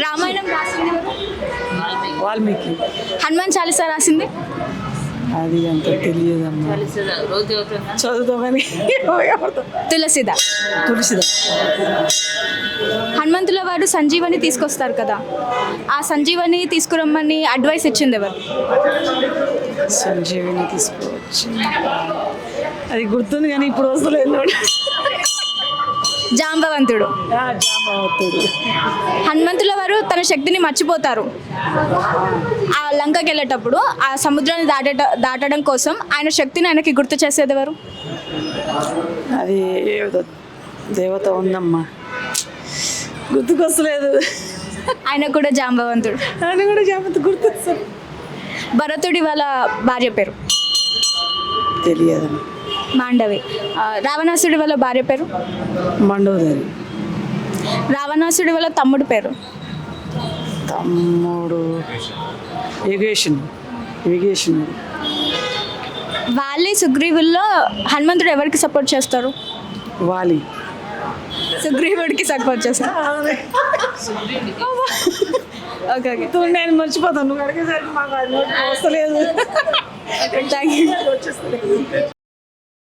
రామాయణం రాసింది ఎవరు? వాల్మీకి. హనుమాన్ చాలీసా రాసింది? అది అంత తెలియదమ్మా, చదువుతాం కానీ తులసిదా? తులసిదా. హనుమంతుల వారు సంజీవని తీసుకొస్తారు కదా, ఆ సంజీవని తీసుకురమ్మని అడ్వైస్ ఇచ్చింది ఎవరు? సంజీవిని తీసుకోవచ్చు, అది గుర్తుంది కానీ ఇప్పుడు వస్తలేదు. జాంబవంతుడు. జాంబవంతుడు. హనుమంతుల వారు తన శక్తిని మర్చిపోతారు ఆ లంకకి వెళ్ళేటప్పుడు. ఆ సముద్రాన్ని దాటడం కోసం ఆయన శక్తిని ఆయనకి గుర్తు చేసేది ఎవరు? అది ఏదో దేవత ఉందమ్మా, గుర్తుకొస్తలేదు. ఆయన కూడా జాంబవంతుడు. ఆయన కూడా జాంబవంతుడు గుర్తొస్తారు. భరతుడి వాళ్ళ భార్య పేరు? తెలియదమ్మా. మాండవి. రావణాసుడి వాళ్ళ భార్య పేరు? మండోదరి. రావణాసుడి వాళ్ళ తమ్ముడు పేరు? తమ్ముడు యుగేషన్. వాలి సుగ్రీవుల్లో హనుమంతుడు ఎవరికి సపోర్ట్ చేస్తారు? వాలి. సుగ్రీవుడికి సపోర్ట్ చేస్తారు. ఓకే ఓకే, నేను మర్చిపోతాను, నువ్వు అడిగేసరికి మాకు అది వస్తలేదు. Thank you.